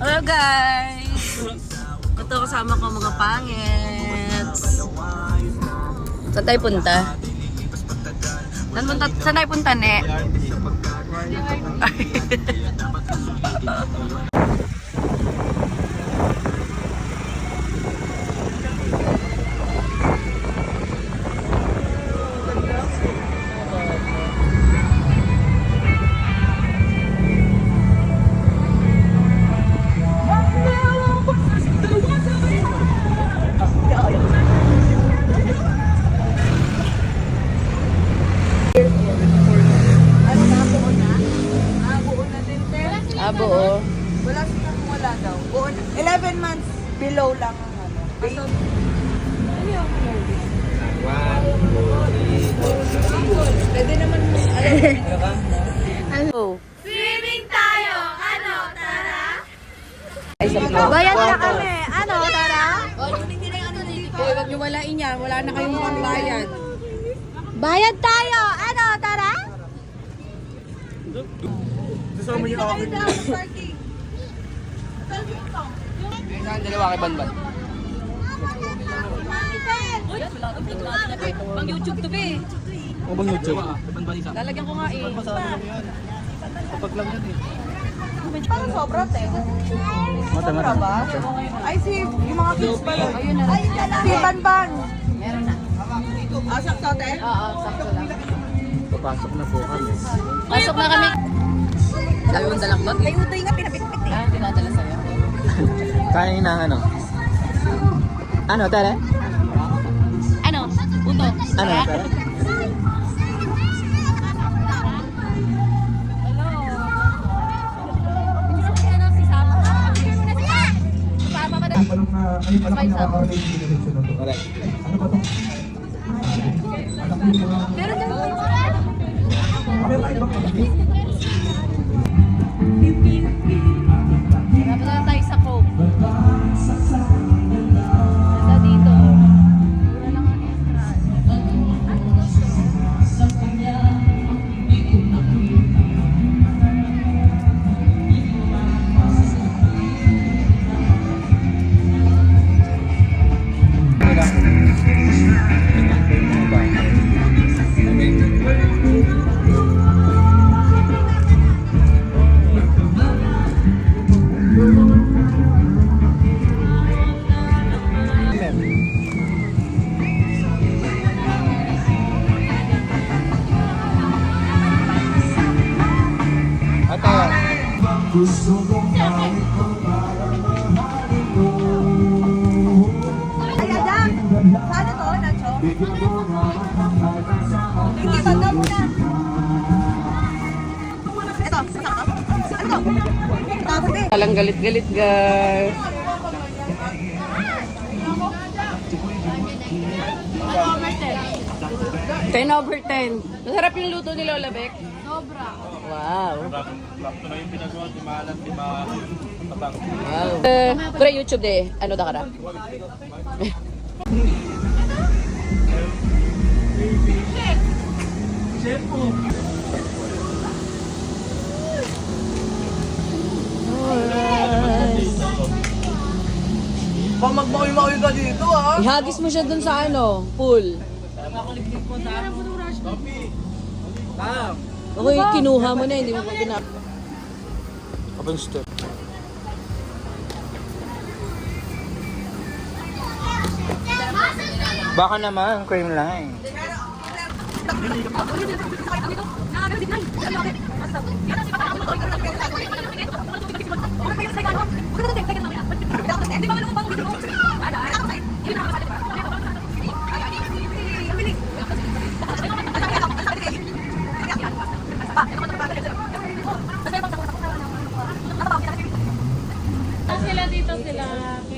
Hello guys! Ito kasama ko mga pangits. Saan tayo punta? Saan tayo punta, ne? Oo. Wala silang wala daw. 11 months below lang ang ano. Ano yung pwede naman Ano? Swimming tayo! Ano, tara? bayad na kami. Ano, tara? Hoy, wag niyo walain yan. Wala na kayong pambayad. Bayad tayo! Ano, tara? Hindi na kayo daw sa parking. Dalawa kay Banban. Pang YouTube to be. O bang YouTube? Lalagyan ko nga eh. Kapag lang yan eh. Parang sobra, te. Mata Sobra ba? Ay, yung mga kids pala. Ay, si Banban. Meron na. Ah, sakto, te? Oo, sakto lang. Papasok na po kami. Pasok na kami. Sabi mong dalang bag eh. Ay, utoy nga, pinapit-pit eh. Ah, pinadala sa'yo. Kaya ng ano? Ano, tara? Ano? Uto. Ano, tara? Dapat na tayo sa Coke. Nasa dito. Mura lang ang entrance. Ate, Ay, Adam. Saan to, Nacho? Hindi, tanda mo na. Ito, sakto. Ano to? Tapos eh. Walang galit-galit guys. Ten over 10. Masarap yung luto ni Lola Beck. Sobra. Wow. sakto na yung pinagawa, di maalat, di matatang. Wow. Pero YouTube de, ano da kara? Chef po. Bang magmakoy-makoy ka dito, ah. Ihagis mo siya dun sa ano, pool. Okay, kinuha mo na, hindi mo pa pinap. Kapag step. Baka naman, cream line.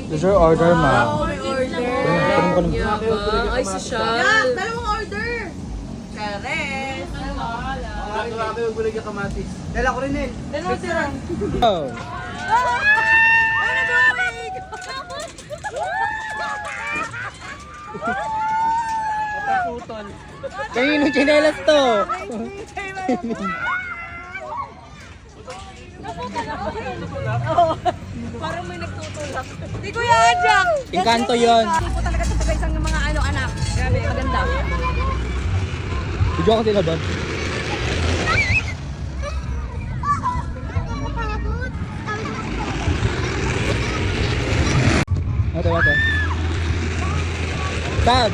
Is your order, ma'am? Ay, si Shal. Yan, dalawang order. Chares. Dala ko rin eh. Dalawa sila. Oh. Ano drawing? Kanino chinelas to? Parang may nagtutulak. Si Kuya Ajak! Engkanto yun. Hindi po talaga sa isang mga anak. Grabe, maganda. Video ako tinabag. Ate. Tab!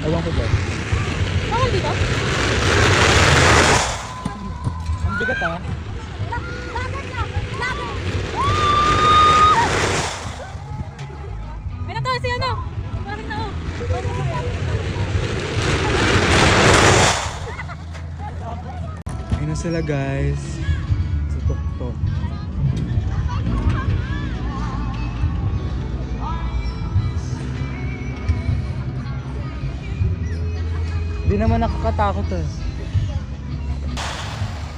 Ewan ko dyan. Bawal dito? Ang bigat ah. May natawa si ano? Parang na Ayun na sila guys. Sa tuktok. Hindi naman nakakatakot eh.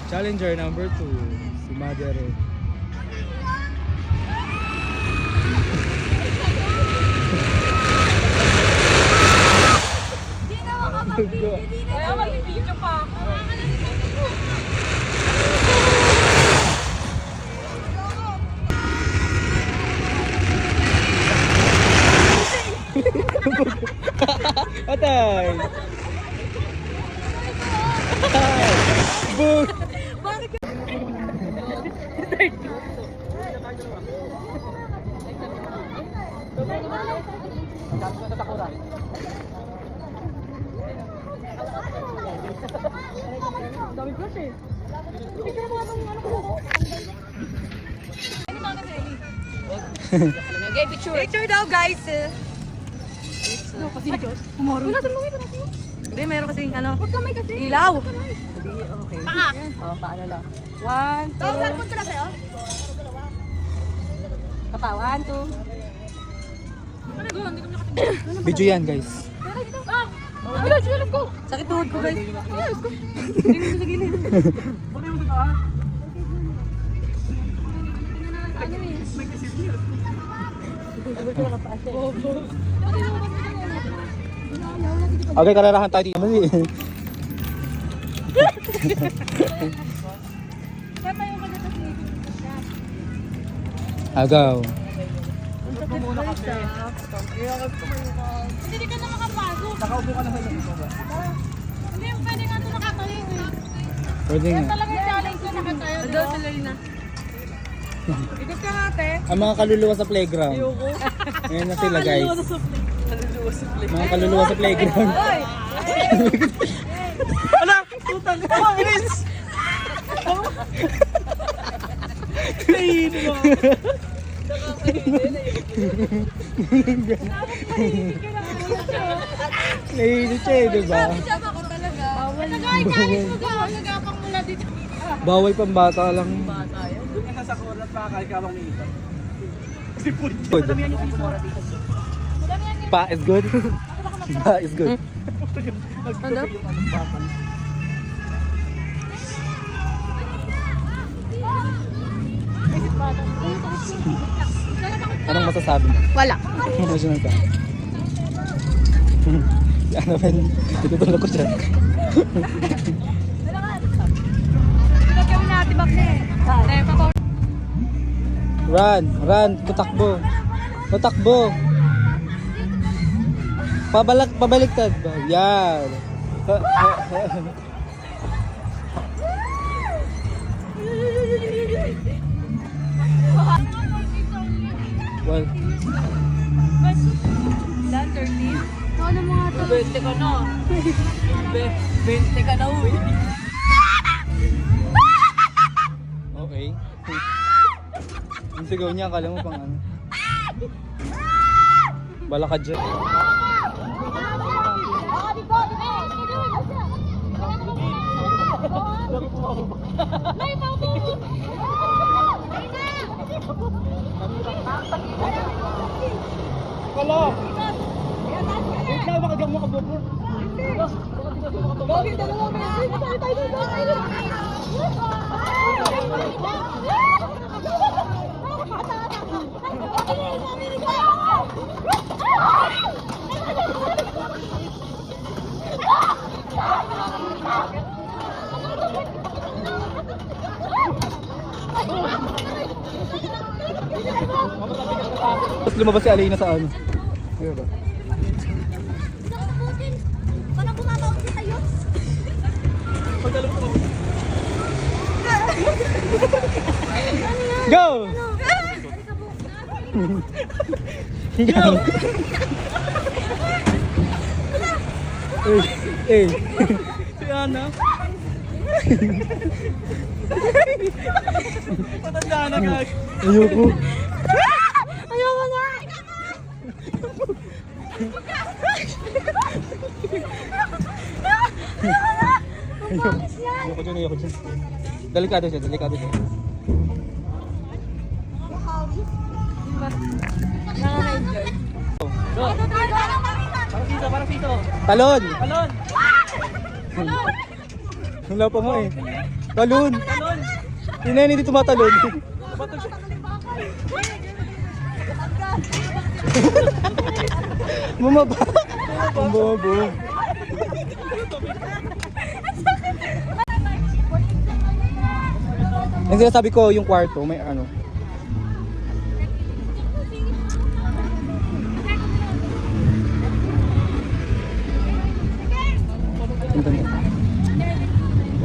Challenger number 2, si Madero. Kaya mag-video pa ako. Atay! Book! Okay, picture. Picture daw, guys. Hindi, meron kasing ano. Huwag kamay kasi. Ilaw. Paa. Oh, paano lang. 1, 2. Saan punta na kayo? Kapa, 1, 2. Video yan guys. Pero dito. Let's go. Sakit tuhod ko, guys. Let's go. Okay, kararahan tayo dito. Mali. Agaw. Hindi ka na makapasok. Nakaupo ka na ba dito ba? Hindi, pwede nga ito nakatayo eh. Pwede nga. Talaga challenge ko nakatayo. Daw sila na. Ikot ka ate. Ang mga kaluluwa sa playground. Ayan na sila guys. Mga kaluluwa sa playground. Hoy! Ala! Putang! Oh, bilis! Nahihinig siya eh, diba? Nag-aalis mo ka. Nagapang mula dito. Bawal pang bata lang. Good. Pa is good. Pa is good. Ano? Anong masasabi mo? Wala. Emotional ka. Ano ba? Itutulog ko dyan. Gagawin natin bak na eh. Run! Run! Tutakbo! Tutakbo! Pabaliktad ba? Yan! Well, Ilan? 13? Ano mga to? 20 ka na. 20 ka na, uy. okay. Yung sigaw niya, akala mo pang ano. Bala ka dyan. Wala! Wait lang, baka di ako makabukor. Bakit dalawa beses? Saan tayo dito? Tapos lumabas si Alina sa ano. Ayun ba? Parang bumabawag si tayo. Go! Go! Eh. Si Ana. Matanda na kag. Ayoko. Ayoko na. Ayoko dyan, ayoko dyan. Delikado siya, delikado siya. Go! Parang sito. Talon! Talon! Wala pa nga eh. Talon! Talon! Yun na yun, hindi tumatalon. Bumaba! Ang bobo. Ang sinasabi ko, yung kwarto, may ano.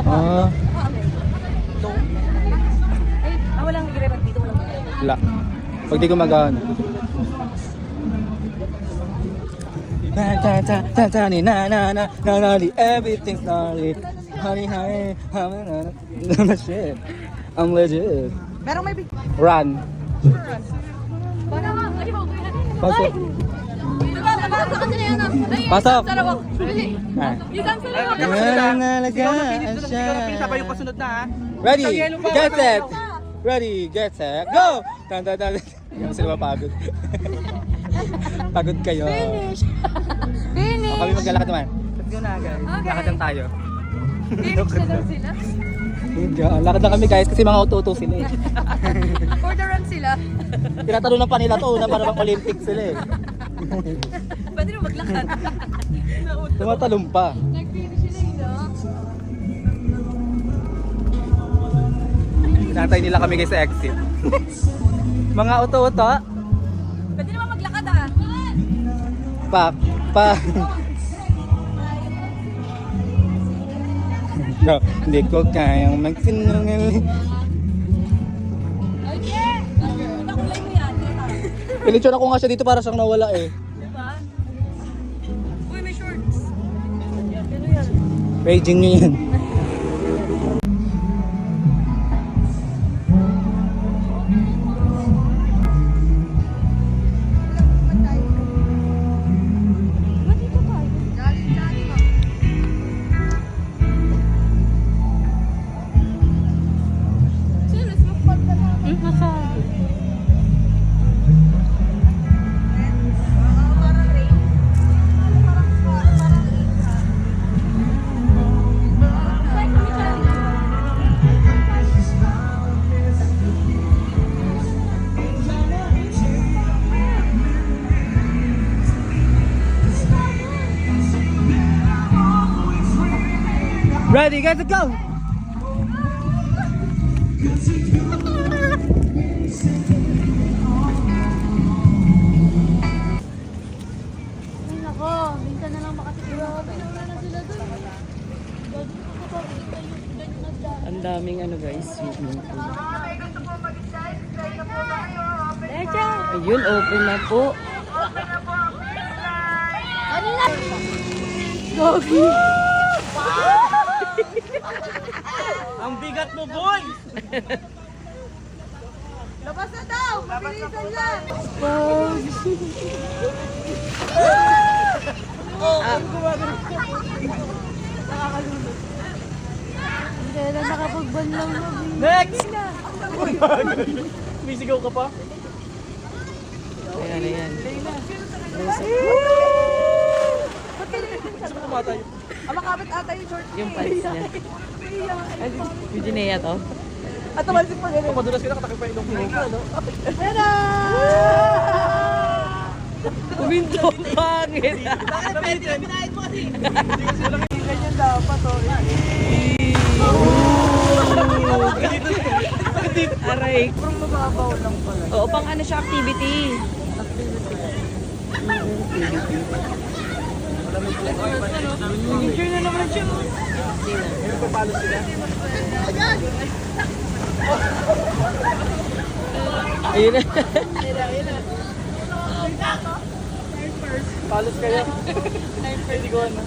Ah. Walang nagre-repack dito, walang Wala. Pag di gumagana. Na ta ta ta ta ni na na na na na ni everything's gnarly. Honey honey, I'm shit. I'm legit. Merong may big... Run. Pasok. Pasok. Ah. Sabay yung kasunod na ha. Ready, get set. Ready, get set, go! Tan tan tan. Hindi sila mapagod. Pagod kayo. Finish. O, kami maglalakad naman. Let's go na, guys. Lakad lang tayo. Finish na daw sila. Lakad lang kami guys kasi mga auto sila eh. For the run sila. Tinatalunan pa nila to na para bang Olympic sila eh. Pwede na maglakad. Tumatalon pa. Nag-finish sila Tinatay nila kami guys sa exit. Mga auto-auto. Pwede naman maglakad ah. Pa. No, hindi ko kayang magsinungaling. Okay. Nakulay mo yan. Pinicture ako nga siya dito para siyang nawala eh. Diba? Uy, may shorts. Paging nyo yan. Ready, guys, let's go! Ay nako, minsan na lang makasiguro. Pinuna na sila dun. Ang daming ano guys, swimming pool. Ayun, open na po. Ano na? Ang bigat mo, boy! Labas na daw! Mabilisan lang! Hindi na nakapagban lang mo. Next! May sigaw ka pa? Ayan, ayan. Gusto mo kumatay? Makapit ata yung short. Yung pants niya. Ay, yung Jinea to. At tumalsik pa ganun. Madulas ka nakatakip pa ilong mo. Ano? Kuminto, pangit. Pinahid mo kasi. Ganyan dapat, oh. Aray. Parang mababaw lang pala. Oo, pang ano siya, activity. Picture na naman siya. Ayun na. Palos kayo. Hindi ko ano.